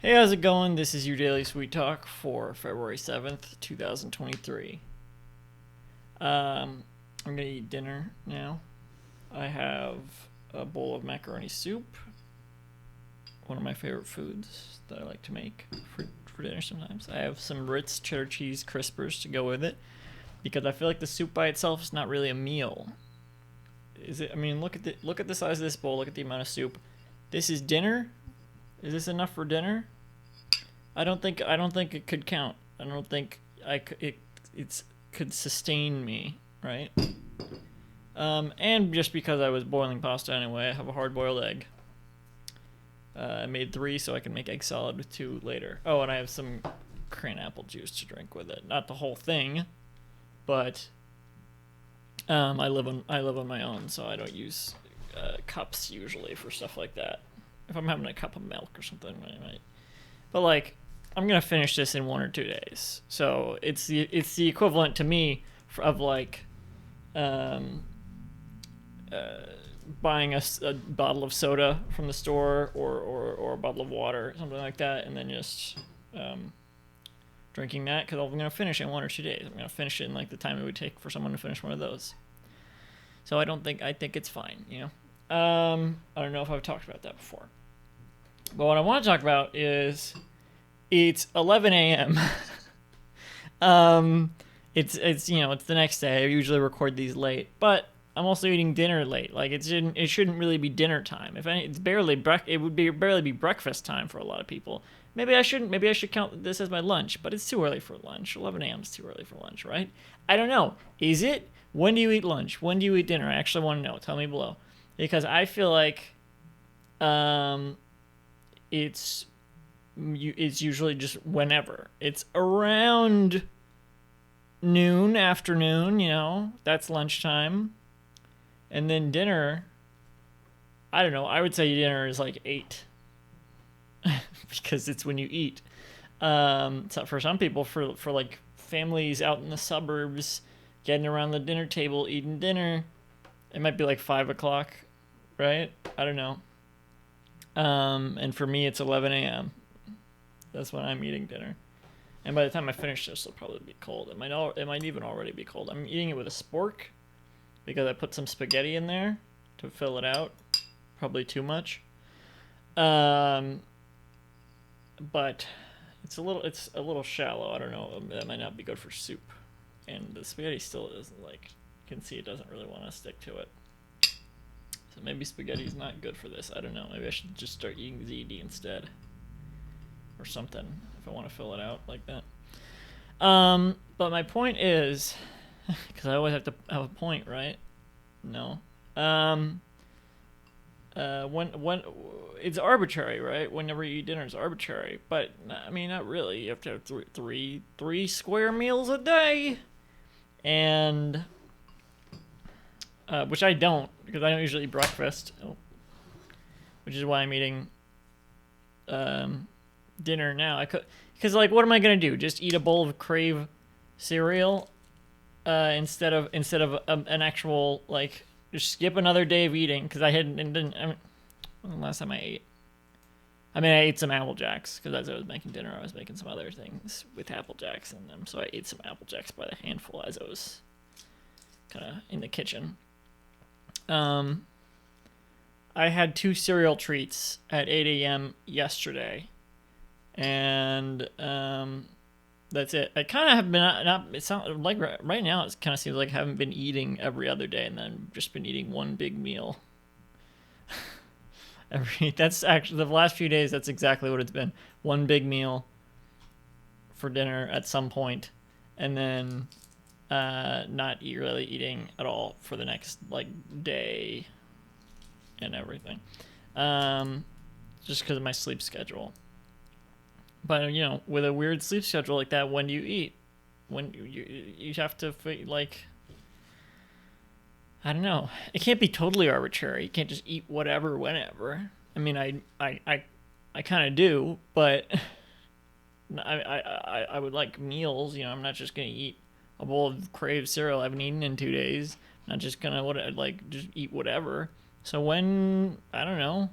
Hey, how's it going? This is your Daily Sweet Talk for February 7th, 2023. I'm gonna eat dinner now. I have a bowl of macaroni soup, one of my favorite foods that I like to make for dinner sometimes. I have some Ritz cheddar cheese crispers to go with it because I feel like the soup by itself is not really a meal. Is it? I mean, look at the size of this bowl. Look at the amount of soup. This is dinner. Is this enough for dinner? I don't think it could count. I don't think it could sustain me, right? And just because I was boiling pasta anyway, I have a hard-boiled egg. I made 3 so I can make egg salad with 2 later. Oh, and I have some cran apple juice to drink with it. Not the whole thing, but I live on my own, so I don't use cups usually for stuff like that. If I'm having a cup of milk or something, I might. But like, I'm gonna finish this in 1 or 2 days, so it's the equivalent to me of like, um, uh, buying a bottle of soda from the store or a bottle of water, something like that, and then just drinking that because I'm gonna finish it in 1 or 2 days. I'm gonna finish it in like the time it would take for someone to finish one of those. So I think it's fine, you know. I don't know if I've talked about that before, but what I want to talk about is it's 11 a.m. It's it's the next day. I usually record these late, but I'm also eating dinner late. Like it shouldn't really be dinner time. If any, it would be barely be breakfast time for a lot of people. Maybe I shouldn't. Maybe I should count this as my lunch, but it's too early for lunch. 11 a.m. is too early for lunch, right? I don't know. Is it? When do you eat lunch? When do you eat dinner? I actually want to know. Tell me below, because I feel like um, it's it's usually just whenever. It's around noon, afternoon, that's lunchtime. And then dinner, I don't know, I would say dinner is like 8 because it's when you eat. So for some people, for like families out in the suburbs, getting around the dinner table, eating dinner, it might be like 5 o'clock, right? I don't know. And for me, it's 11 a.m. That's when I'm eating dinner. And by the time I finish this, it'll probably be cold. It might even already be cold. I'm eating it with a spork because I put some spaghetti in there to fill it out. Probably too much. Um, but it's a little shallow. I don't know. That might not be good for soup. And the spaghetti still isn't like, you can see it doesn't really want to stick to it. So maybe spaghetti's not good for this. I don't know. Maybe I should just start eating ziti instead or something if I want to fill it out like that. But my point is, because I always have to have a point, right? No. When it's arbitrary, right? Whenever you eat dinner is arbitrary, but I mean, not really. You have to have three square meals a day, and which I don't because I don't usually eat breakfast, which is why I'm eating um, dinner now. I could, because like, what am I gonna do? Just eat a bowl of Crave cereal instead of an actual like, just skip another day of eating because I hadn't and didn't. I mean, when the last time I ate? I mean, I ate some Apple Jacks because as I was making dinner, I was making some other things with Apple Jacks in them. So I ate some Apple Jacks by the handful as I was kind of in the kitchen. Um, I had 2 cereal treats at 8 a.m. yesterday, and that's it. I kind of have been not. It sounds like right now it kind of seems like I haven't been eating every other day, and then just been eating one big meal. That's actually the last few days. That's exactly what it's been. One big meal for dinner at some point, and then not really eating at all for the next like day and everything. Um, just because of my sleep schedule. But with a weird sleep schedule like that, when do you eat? When you have to like, I don't know. It can't be totally arbitrary. You can't just eat whatever whenever. I mean, I kind of do, but I would like meals. I'm not just gonna eat a bowl of Crave cereal I haven't eaten in 2 days. I'm not just gonna just eat whatever. So when, I don't know,